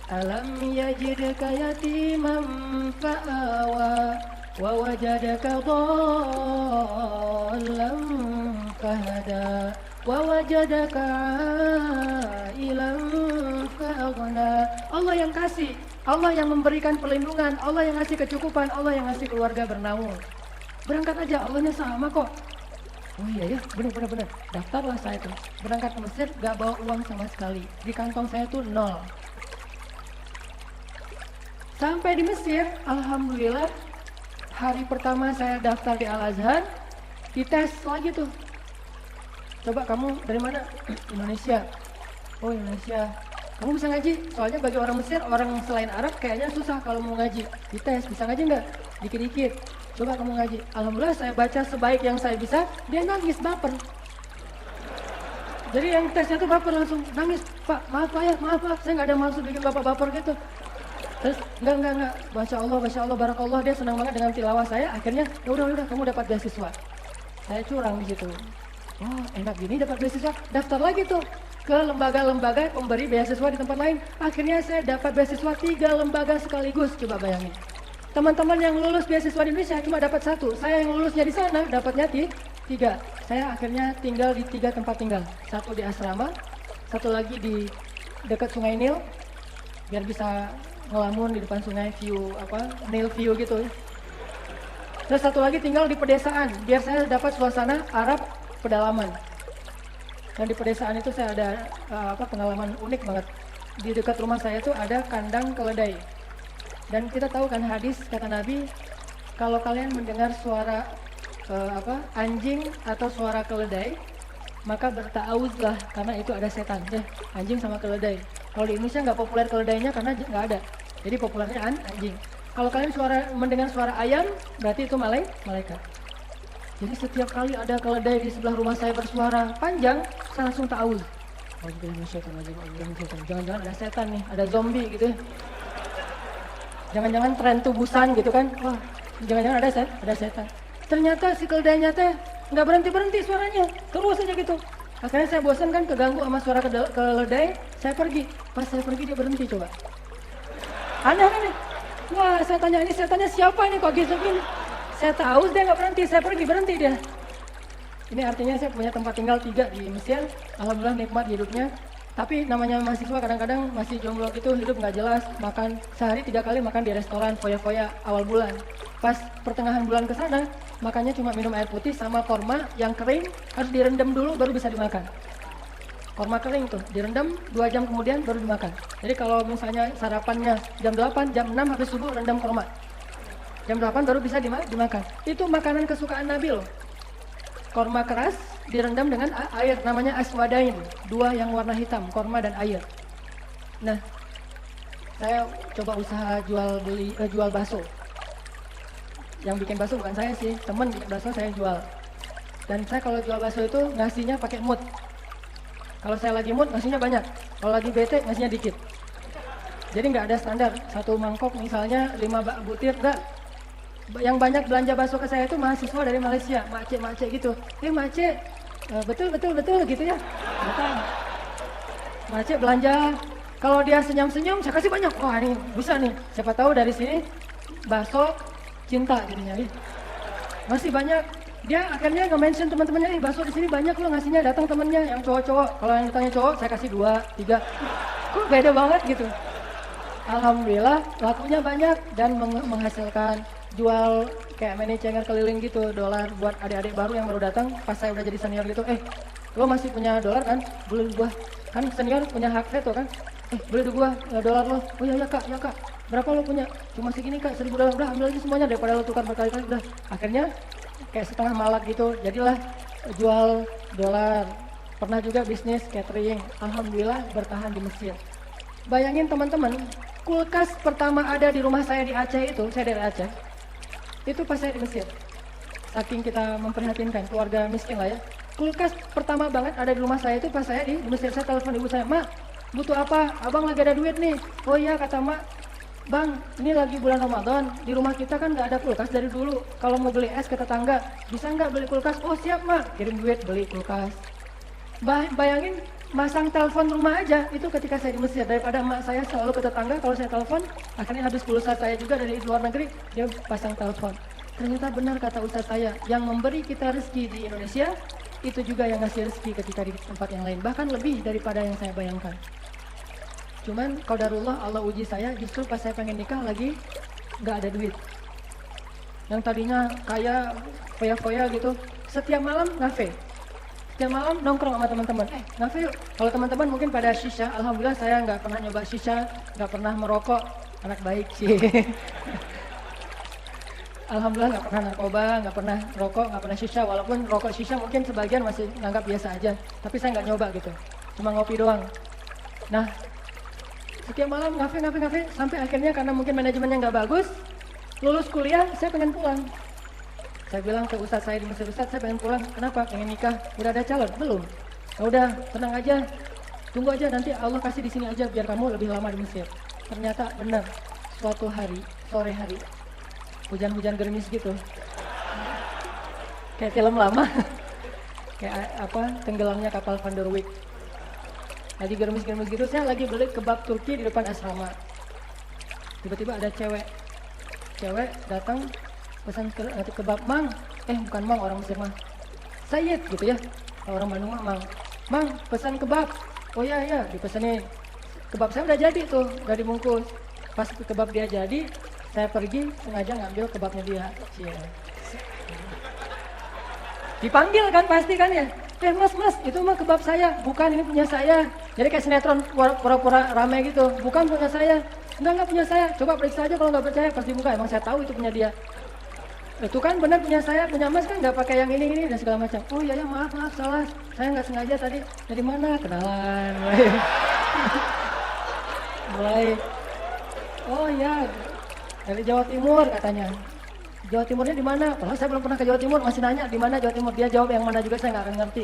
Alam yajidka yatiman fa'awa wa wajadaka dhallan fahada wa wajadaka ilam fa'aghna. Allah yang kasih, Allah yang memberikan perlindungan, Allah yang ngasih kecukupan, Allah yang ngasih keluarga bernaung. Berangkat aja, Allahnya sama kok. Oh iya ya, benar. Daftarlah saya tuh. Berangkat ke Mesir, gak bawa uang sama sekali. Di kantong saya tuh 0. Sampai di Mesir, alhamdulillah, hari pertama saya daftar di Al-Azhar, dites lagi tuh. Coba kamu dari mana? Indonesia. Oh Indonesia. Kamu bisa ngaji? Soalnya bagi orang Mesir, orang selain Arab kayaknya susah kalau mau ngaji. Dites, bisa ngaji nggak? Dikit-dikit. Coba kamu ngaji. Alhamdulillah saya baca sebaik yang saya bisa, dia nangis, baper. Jadi yang tesnya tuh baper langsung nangis. Pak, maaf Pak ya, maaf Pak, saya nggak ada maksud bikin Bapak baper gitu. Terus enggak. Masya Allah, barakallah, dia senang banget dengan tilawah saya. Akhirnya, ya udah, kamu dapat beasiswa. Saya curang di situ. Oh, enak gini dapat beasiswa. Daftar lagi tuh ke lembaga-lembaga pemberi beasiswa di tempat lain. Akhirnya saya dapat beasiswa 3 lembaga sekaligus. Coba bayangin. Teman-teman yang lulus beasiswa di Indonesia cuma dapat 1. Saya yang lulusnya di sana dapatnya 3. Saya akhirnya tinggal di 3 tempat tinggal. 1 di asrama, 1 lagi di dekat Sungai Nil, biar bisa ngelamun di depan sungai, view Nil view gitu. Terus 1 lagi tinggal di pedesaan, biar saya dapat suasana Arab pedalaman. Dan di pedesaan itu saya ada pengalaman unik banget. Di dekat rumah saya itu ada kandang keledai. Dan kita tahu kan hadis kata Nabi, kalau kalian mendengar suara anjing atau suara keledai, maka berta'awuzlah karena itu ada setan. Anjing sama keledai. Kalau di Indonesia nggak populer keledainya karena nggak ada. Jadi populernya anjing. Kalau kalian mendengar suara ayam, berarti itu malaikat. Jadi setiap kali ada keledai di sebelah rumah saya bersuara panjang, saya langsung ta'awuz. Jangan-jangan ada setan nih, ada zombie gitu ya. Jangan-jangan tren tubusan gitu kan. Wah, jangan-jangan ada setan. Ternyata si keledainya teh nggak berhenti suaranya. Terus aja gitu. Akhirnya saya bosan kan, keganggu sama suara keledai. Saya pergi. Pas saya pergi dia berhenti coba. Aneh kan nih. Wah, saya tanya ini setannya siapa nih kok gitu gini. Saya tahu dia nggak berhenti. Saya pergi, berhenti dia. Ini artinya saya punya tempat tinggal 3 di Mesir. Alhamdulillah nikmat hidupnya. Tapi namanya mahasiswa kadang-kadang masih jomblo gitu, hidup nggak jelas, makan sehari 3 kali makan di restoran foya-foya awal bulan. Pas pertengahan bulan ke sana, makannya cuma minum air putih sama korma yang kering, harus direndam dulu baru bisa dimakan. Korma kering tuh, direndam 2 jam kemudian baru dimakan. Jadi kalau misalnya sarapannya jam 8, jam 6 habis subuh rendam korma. Jam 8 baru bisa dimakan. Itu makanan kesukaan Nabi loh. Korma keras direndam dengan air, namanya aswadain, 2 yang warna hitam, korma dan air. Nah, saya coba usaha jual bakso. Yang bikin bakso bukan saya sih, temen bikin bakso saya jual. Dan saya kalau jual bakso itu ngasihnya pakai mood. Kalau saya lagi mood ngasihnya banyak, kalau lagi bete ngasihnya dikit. Jadi nggak ada standar, 1 mangkok misalnya 5 butir, enggak. yang banyak belanja bakso ke saya itu mahasiswa dari Malaysia, makcik gitu. Makcik, betul gitu ya. Betul. Makcik belanja, kalau dia senyum-senyum saya kasih banyak. Wah ini bisa nih, siapa tahu dari sini bakso cinta jadinya nih. Masih banyak. Dia akhirnya nge-mention teman-temannya, bakso di sini banyak loh ngasihnya, datang temennya yang cowok-cowok. Kalau yang ditanya cowok saya kasih 2, 3. Kok beda banget gitu. Alhamdulillah lakunya banyak dan menghasilkan, jual kayak manajer keliling gitu, dolar buat adik-adik baru yang baru datang pas saya udah jadi senior gitu. Lo masih punya dolar kan? Beli gua. Kan senior punya hak veto kan? Beli gua dolar lo. Oh iya kak. Berapa lo punya? Cuma segini kak, 1.000 dolar. Udah ambil aja semuanya daripada lo tukar berkali-kali. Udah. Akhirnya kayak setengah malak gitu. Jadilah jual dolar. Pernah juga bisnis catering. Alhamdulillah bertahan di Mesir. Bayangin teman-teman, kulkas pertama ada di rumah saya di Aceh itu, saya dari Aceh. Itu pas saya di Mesir. Saking kita memprihatinkan keluarga miskin lah ya. Kulkas pertama banget ada di rumah saya itu pas saya di Mesir. Saya telepon ibu saya, "Mak, butuh apa? Abang lagi ada duit nih." "Oh iya," kata Mak. "Bang, ini lagi bulan Ramadan, di rumah kita kan nggak ada kulkas dari dulu. Kalau mau beli es ke tetangga, bisa nggak beli kulkas?" "Oh siap Mak." Kirim duit beli kulkas. Bayangin masang telepon rumah aja itu ketika saya di Mesir, daripada emak saya selalu ke tetangga kalau saya telepon akhirnya habis pulsa saya juga dari luar negeri, dia pasang telepon. Ternyata benar kata ustaz saya, yang memberi kita rezeki di Indonesia itu juga yang ngasih rezeki ketika di tempat yang lain, bahkan lebih daripada yang saya bayangkan. Cuman qadarullah, Allah uji saya justru pas saya pengen nikah lagi nggak ada duit. Yang tadinya kaya foya-foya gitu, setiap malam ngafe. Setiap malam nongkrong sama teman-teman, ngafe yuk. Kalau teman-teman mungkin pada shisha, alhamdulillah saya nggak pernah nyoba shisha, nggak pernah merokok, anak baik sih. Alhamdulillah nggak pernah narkoba, nggak pernah rokok, nggak pernah shisha. Walaupun rokok shisha mungkin sebagian masih nganggap biasa aja, tapi saya nggak nyoba gitu, cuma ngopi doang. Nah, setiap malam ngafe, sampai akhirnya karena mungkin manajemennya nggak bagus, lulus kuliah saya pengen pulang. Saya bilang ke ustaz saya di Mesir, "Ustaz, saya pengen pulang." "Kenapa?" "Pengen nikah." "Udah ada calon?" "Belum." "Ya udah, tenang aja, tunggu aja, nanti Allah kasih di sini aja biar kamu lebih lama di Mesir." Ternyata benar, suatu hari, sore hari, hujan-hujan gerimis gitu, kayak film lama, kayak apa, tenggelamnya kapal Van der Wijk. Lagi gerimis-gerimis gitu, saya lagi beli kebab Turki di depan asrama. Tiba-tiba ada cewek datang pesan kebab, "Mang," bukan Mang, orang Mesir mah, Sayyid gitu ya, orang Bandung mah Mang. "Mang, pesan kebab." "Oh iya," dipesanin. Kebab saya udah jadi tuh, udah dibungkus. Pas kebab dia jadi, saya pergi sengaja ngambil kebabnya dia. Dipanggil kan pasti kan ya, "Mas, itu mah kebab saya." "Bukan, ini punya saya." Jadi kayak sinetron pura-pura rame gitu, "Bukan punya saya." Enggak punya saya." "Coba periksa aja kalau nggak percaya." Pas dibuka emang saya tahu itu punya dia. "Itu kan benar punya saya, punya Mas kan nggak pakai yang ini dan segala macam." "Oh iya, maaf salah, saya nggak sengaja tadi." "Dari mana?" Kenalan. Mulai, "Oh iya, dari Jawa Timur," katanya. "Jawa Timurnya di mana?" Padahal saya belum pernah ke Jawa Timur, masih nanya di mana Jawa Timur. Dia jawab yang mana juga saya nggak akan ngerti.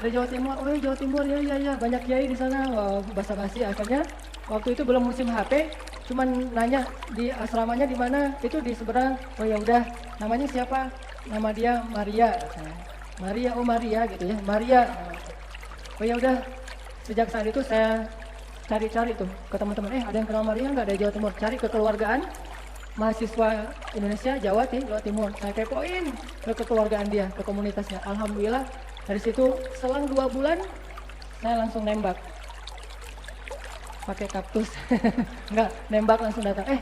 "Dari Jawa Timur." "Oh iya Jawa Timur, ya, banyak kiai di sana." Wah, basa-basi. Akhirnya waktu itu belum musim HP, cuman nanya di asramanya di mana, itu di seberang. "Oh ya udah, namanya siapa?" "Nama dia Maria." "Maria, oh Maria gitu ya, Maria." "Oh ya udah." Sejak saat itu saya cari-cari tuh ke teman-teman, ada yang kenal Maria nggak dari Jawa Timur? Cari kekeluargaan mahasiswa Indonesia Jawa Timur. Saya kepoin ke kekeluargaan dia, ke komunitasnya. Alhamdulillah dari situ selang 2 bulan saya langsung nembak. Pakai kaktus. Enggak, nembak langsung datang.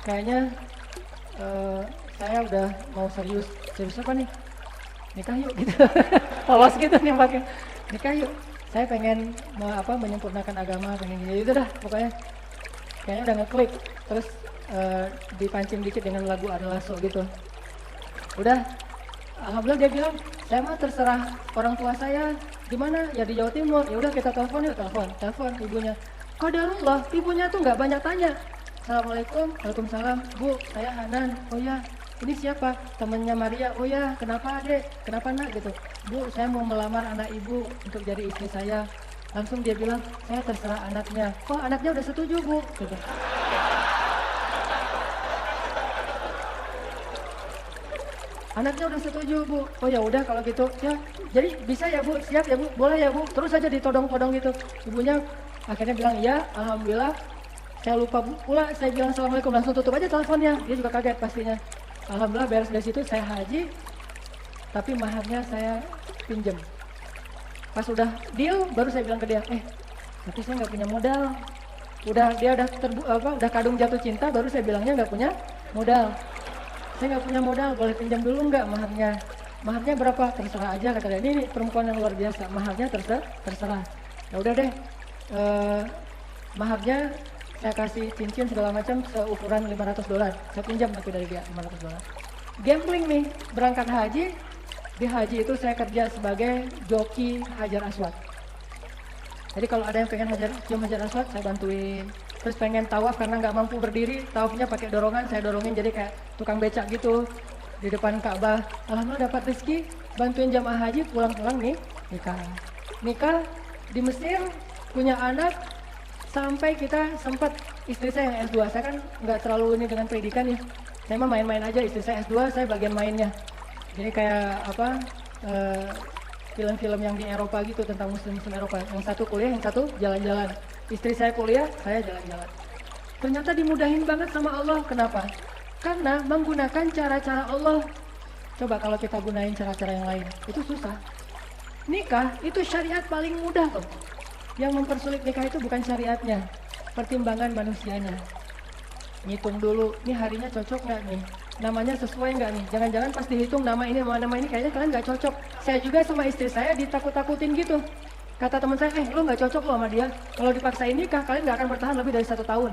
Kayaknya saya udah mau serius apa nih? Nikah yuk gitu. Polos gitu nembaknya. Nikah yuk. Saya pengen menyempurnakan agama, pengen gitu dah pokoknya. Kayaknya udah ngeklik. Terus dipancing dikit dengan lagu Ari Lasso gitu. Udah, alhamdulillah dia bilang, "Saya mah terserah orang tua saya di mana, ya di Jawa Timur." Ya udah kita telepon yuk, telepon ibunya. Qadarullah, ibunya tuh nggak banyak tanya. "Assalamualaikum." "Waalaikumsalam." "Bu, saya Hanan." "Oh ya, ini siapa?" "Temannya Maria." "Oh ya, kenapa Dek? Kenapa Nak?" gitu. "Bu, saya mau melamar anak ibu untuk jadi istri saya." Langsung dia bilang, "Saya terserah anaknya." "Oh, anaknya udah setuju Bu." Gitu. Anaknya udah setuju Bu. Oh ya udah kalau gitu ya. Jadi bisa ya Bu, siap ya Bu, boleh ya Bu. Terus aja ditodong-todong gitu. Ibunya akhirnya bilang iya, alhamdulillah. Saya lupa pula, saya bilang assalamualaikum, langsung tutup aja teleponnya. Dia juga kaget pastinya. Alhamdulillah beres dari situ saya haji, tapi maharnya saya pinjem. Pas udah deal, baru saya bilang ke dia, tapi saya nggak punya modal. Dia udah kadung jatuh cinta, baru saya bilangnya nggak punya modal. Saya nggak punya modal, boleh pinjam dulu nggak maharnya? Maharnya berapa? Terserah aja kata dia. Ini perempuan yang luar biasa, maharnya terserah. Ya udah deh, maharnya saya kasih cincin segala macam seukuran $500. Saya pinjam tapi dari dia $500. Gambling nih, berangkat haji. Di haji itu saya kerja sebagai joki Hajar Aswad. Jadi kalau ada yang pengen cium Hajar Aswad, saya bantuin. Terus pengen tawaf karena nggak mampu berdiri, tawafnya pakai dorongan, saya dorongin jadi kayak tukang becak gitu di depan Ka'bah. Alhamdulillah dapat rezeki, bantuin jamaah haji, pulang-pulang nih nikah di Mesir, punya anak, sampai kita sempat istri saya yang S2. Saya kan nggak terlalu ini dengan pendidikan ya, saya mah main-main aja. Istri saya S2, saya bagian mainnya. Jadi kayak film-film yang di Eropa gitu tentang muslim-muslim Eropa. Yang satu kuliah, yang satu jalan-jalan. Istri saya kuliah, saya jalan-jalan. Ternyata dimudahin banget sama Allah. Kenapa? Karena menggunakan cara-cara Allah. Coba kalau kita gunain cara-cara yang lain, itu susah. Nikah itu syariat paling mudah loh. Yang mempersulit nikah itu bukan syariatnya, pertimbangan manusianya. Ngitung dulu, ini harinya cocok nggak nih? Namanya sesuai nggak nih? Jangan-jangan pas dihitung nama ini kayaknya kalian nggak cocok. Saya juga sama istri saya ditakut-takutin gitu. Kata teman saya, lu nggak cocok loh sama dia. Kalau dipaksain nikah, kalian nggak akan bertahan lebih dari 1 tahun.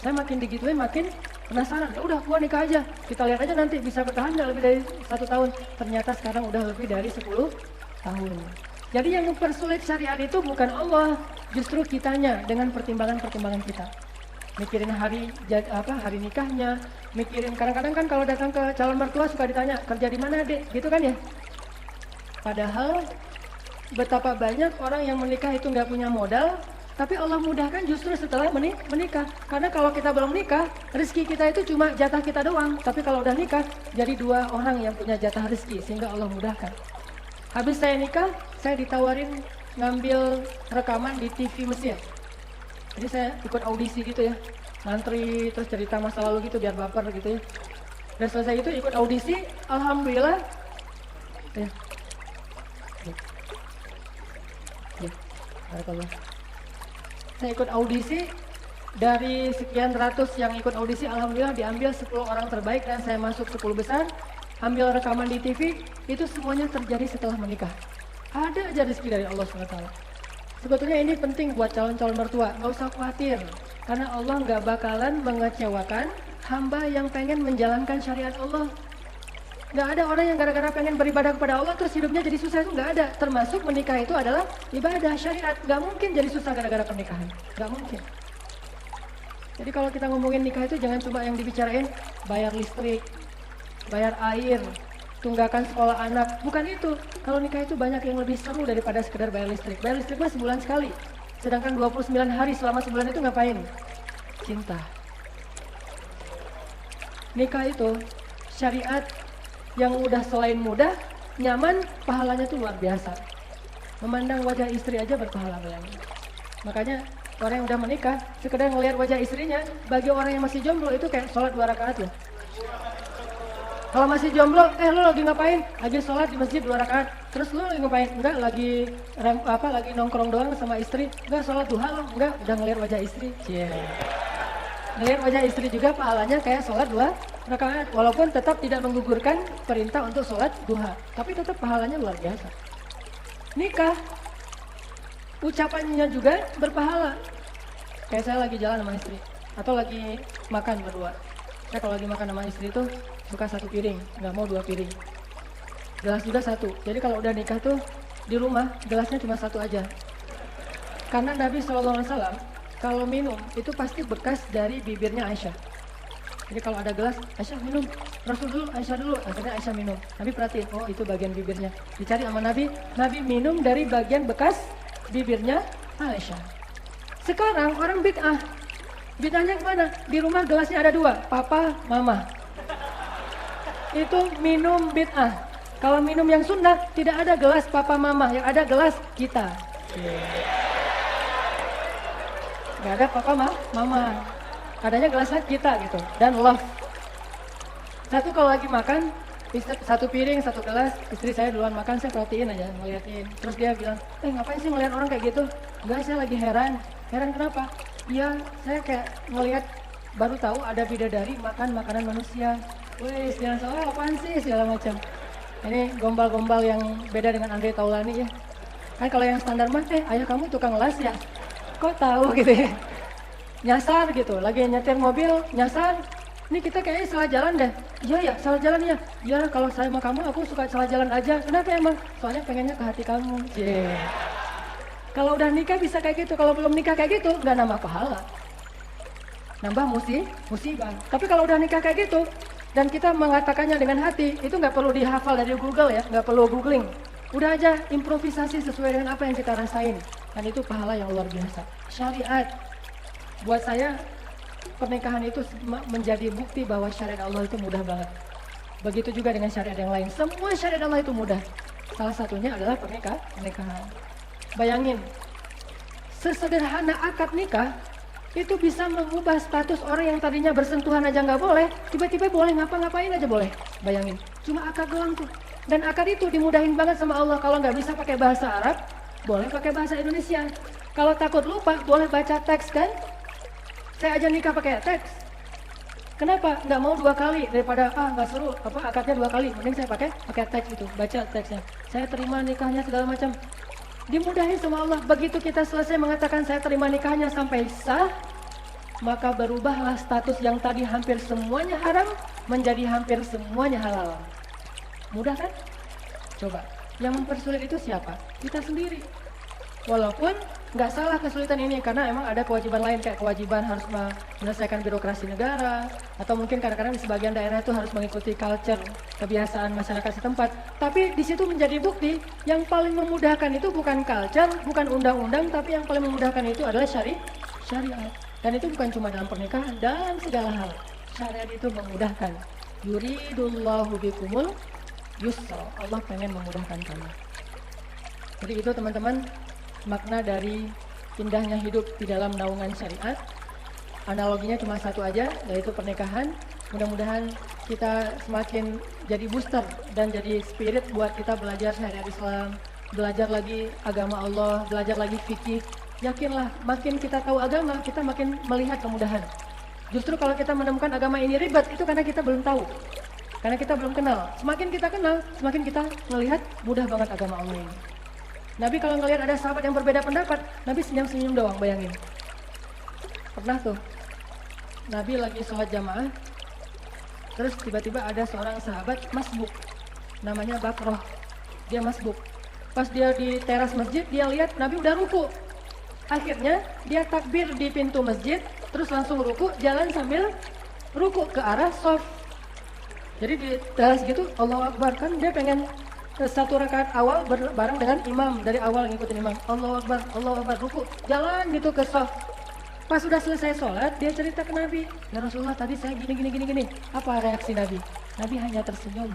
Saya makin digituin, makin penasaran. Ya udah, gua nikah aja. Kita lihat aja nanti bisa bertahan nggak lebih dari 1 tahun. Ternyata sekarang udah lebih dari 10 tahun. Jadi yang mempersulit syariat itu bukan Allah, justru kitanya dengan pertimbangan-pertimbangan kita. Mikirin hari nikahnya, mikirin kadang-kadang kan kalau datang ke calon mertua suka ditanya kerja di mana Dek, gitu kan ya. Padahal betapa banyak orang yang menikah itu nggak punya modal, tapi Allah mudahkan justru setelah menikah. Karena kalau kita belum nikah, rezeki kita itu cuma jatah kita doang. Tapi kalau udah nikah, jadi 2 orang yang punya jatah rezeki, sehingga Allah mudahkan. Habis saya nikah, saya ditawarin ngambil rekaman di TV Mesir. Jadi saya ikut audisi gitu ya, ngantri terus cerita masa lalu gitu biar baper gitu ya. Dan selesai itu ikut audisi, alhamdulillah. Saya ikut audisi, dari sekian ratus yang ikut audisi, alhamdulillah diambil 10 orang terbaik dan saya masuk 10 besar. Ambil rekaman di TV, itu semuanya terjadi setelah menikah. Ada aja rezeki dari Allah SWT. Sebetulnya ini penting buat calon-calon mertua, nggak usah khawatir. Karena Allah nggak bakalan mengecewakan hamba yang pengen menjalankan syariat Allah. Nggak ada orang yang gara-gara pengen beribadah kepada Allah terus hidupnya jadi susah, itu nggak ada. Termasuk menikah itu adalah ibadah syariat. Nggak mungkin jadi susah gara-gara pernikahan, nggak mungkin. Jadi kalau kita ngomongin nikah itu jangan cuma yang dibicarain bayar listrik, bayar air, tunggakan sekolah anak. Bukan itu. Kalau nikah itu banyak yang lebih seru daripada sekedar bayar listrik. Bayar listrik mah sebulan sekali. Sedangkan 29 hari selama sebulan itu ngapain? Cinta. Nikah itu syariat yang udah selain mudah, nyaman, pahalanya tuh luar biasa. Memandang wajah istri aja berpahala bayangin. Makanya orang yang udah menikah, sekedar ngelihat wajah istrinya, bagi orang yang masih jomblo itu kayak sholat 2 rakaat ya. Kalau masih jomblo, lu lagi ngapain? Lagi sholat di masjid 2 rakaat. Terus lu lagi ngapain? Enggak, lagi nongkrong doang sama istri. Enggak, sholat duha lu. Enggak, udah ngeliat wajah istri. Ngeliat wajah istri juga pahalanya kayak sholat 2 rakaat. Walaupun tetap tidak menggugurkan perintah untuk sholat duha. Tapi tetap pahalanya luar biasa. Nikah, ucapannya juga berpahala. Kayak saya lagi jalan sama istri. Atau lagi makan berdua. Saya kalau lagi makan sama istri tuh suka 1 piring, nggak mau 2 piring. Gelas juga 1. Jadi kalau udah nikah tuh di rumah gelasnya cuma 1 aja. Karena Nabi SAW kalau minum itu pasti bekas dari bibirnya Aisyah. Jadi kalau ada gelas, Aisyah minum, Rasul dulu, Aisyah dulu. Akhirnya Aisyah minum. Nabi perhatiin, oh itu bagian bibirnya. Dicari sama Nabi, Nabi minum dari bagian bekas bibirnya Aisyah. Sekarang orang bid'ah. Bid'ahnya kemana? Di rumah gelasnya ada 2, papa, mama. itu minum bid'ah. Kalau minum yang sunnah, tidak ada gelas papa mama, yang ada gelas kita. Gak ada papa mama, adanya gelasnya kita gitu. Dan love. Satu kalau lagi makan, satu piring, satu gelas, istri saya duluan makan, saya perhatiin aja, ngeliatin. Terus dia bilang, ngapain sih ngeliat orang kayak gitu? Enggak, saya lagi heran. Heran kenapa? Iya, saya kayak ngeliat, baru tahu ada bidadari makan makanan manusia. Wih, jangan salah, apaan sih, segala macam. Ini gombal-gombal yang beda dengan Andre Taulani ya. Kan kalau yang standar mah, ayah kamu tukang las ya? Kok tahu gitu ya? Nyasar gitu, lagi nyetir mobil, nyasar. Ini kita kayaknya salah jalan deh. Iya ya, salah jalan ya. Iya, kalau saya sama kamu, aku suka salah jalan aja. Kenapa emang? Soalnya pengennya ke hati kamu. Yeah. Kalau udah nikah bisa kayak gitu, kalau belum nikah kayak gitu, nggak nambah pahala. Nambah musibah. Tapi kalau udah nikah kayak gitu, dan kita mengatakannya dengan hati, itu nggak perlu dihafal dari Google ya, nggak perlu googling. Udah aja improvisasi sesuai dengan apa yang kita rasain. Dan itu pahala yang luar biasa. Syariat. Buat saya, pernikahan itu menjadi bukti bahwa syariat Allah itu mudah banget. Begitu juga dengan syariat yang lain. Semua syariat Allah itu mudah. Salah satunya adalah pernikahan. Bayangin, sesederhana akad nikah, itu bisa mengubah status orang yang tadinya bersentuhan aja nggak boleh, tiba-tiba boleh ngapa-ngapain aja boleh. Bayangin, cuma akad doang tuh. Dan akad itu dimudahin banget sama Allah. Kalau nggak bisa pakai bahasa Arab, boleh pakai bahasa Indonesia. Kalau takut lupa, boleh baca teks kan? Saya aja nikah pakai teks. Kenapa? Nggak mau 2 kali daripada nggak seru, akadnya 2 kali. Mending saya pakai teks itu, baca teksnya. Saya terima nikahnya segala macam. Dimudahin sama Allah. Begitu kita selesai mengatakan saya terima nikahnya sampai sah, maka berubahlah status yang tadi hampir semuanya haram menjadi hampir semuanya halal. Mudah kan? Coba. Yang mempersulit itu siapa? Kita sendiri. Walaupun nggak salah kesulitan ini, karena emang ada kewajiban lain, kayak kewajiban harus menyelesaikan birokrasi negara, atau mungkin kadang-kadang di sebagian daerah itu harus mengikuti culture, kebiasaan masyarakat setempat. Tapi di situ menjadi bukti yang paling memudahkan itu bukan culture, bukan undang-undang, tapi yang paling memudahkan itu adalah syariat. Dan itu bukan cuma dalam pernikahan, dalam segala hal. Syariat itu memudahkan. Yuridullahu bikumul yusra. Allah pengen memudahkan kamu. Jadi itu teman-teman, makna dari indahnya hidup di dalam naungan syariat. Analoginya cuma satu aja, yaitu pernikahan. Mudah-mudahan kita semakin jadi booster dan jadi spirit buat kita belajar syariat Islam, belajar lagi agama Allah, belajar lagi fikih. Yakinlah, makin kita tahu agama, kita makin melihat kemudahan. Justru kalau kita menemukan agama ini ribet, itu karena kita belum tahu, karena kita belum kenal. Semakin kita kenal, semakin kita melihat mudah banget agama Allah ini. Nabi kalau ngelihat ada sahabat yang berbeda pendapat, Nabi senyum-senyum doang, bayangin. Pernah tuh, Nabi lagi sholat jamaah, terus tiba-tiba ada seorang sahabat masbuk, namanya Bakroh. Dia masbuk. Pas dia di teras masjid, dia lihat Nabi udah ruku. Akhirnya dia takbir di pintu masjid, terus langsung ruku, jalan sambil ruku ke arah shaf. Jadi di teras gitu, Allahu Akbar, kan dia pengen satu rakaat awal bareng dengan imam, dari awal ngikutin imam. Allahu Akbar, ruku, jalan gitu ke shaf. Pas sudah selesai sholat, dia cerita ke Nabi, ya Rasulullah tadi saya gini. Apa reaksi Nabi? Nabi hanya tersenyum.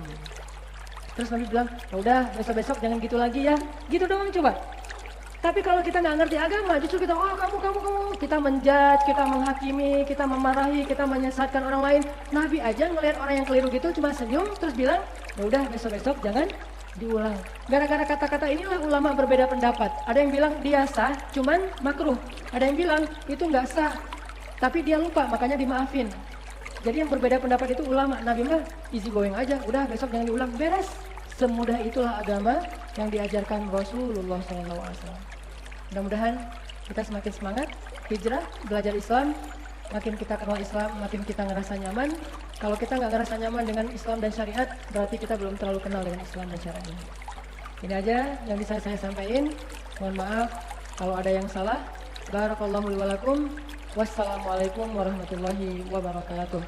Terus Nabi bilang, ya udah besok-besok jangan gitu lagi ya. Gitu doang coba. Tapi kalau kita nggak ngerti agama, justru kita, kamu, kita menjudge, kita menghakimi, kita memarahi, kita menyesatkan orang lain. Nabi aja ngelihat orang yang keliru gitu cuma senyum, terus bilang, ya udah besok-besok jangan diulang. Gara-gara kata-kata inilah ulama berbeda pendapat. Ada yang bilang dia sah, cuman makruh. Ada yang bilang itu nggak sah, tapi dia lupa, makanya dimaafin. Jadi yang berbeda pendapat itu ulama. Nabi mah easy going aja, udah besok jangan diulang, beres. Semudah itulah agama yang diajarkan Rasulullah SAW. Mudah-mudahan kita semakin semangat hijrah, belajar Islam. Makin kita kenal Islam, makin kita ngerasa nyaman. Kalau kita nggak ngerasa nyaman dengan Islam dan syariat, berarti kita belum terlalu kenal dengan Islam dan syariat ini. Ini aja yang bisa saya sampaikan. Mohon maaf kalau ada yang salah. Barakallahu li wa lakum. Wassalamualaikum warahmatullahi wabarakatuh.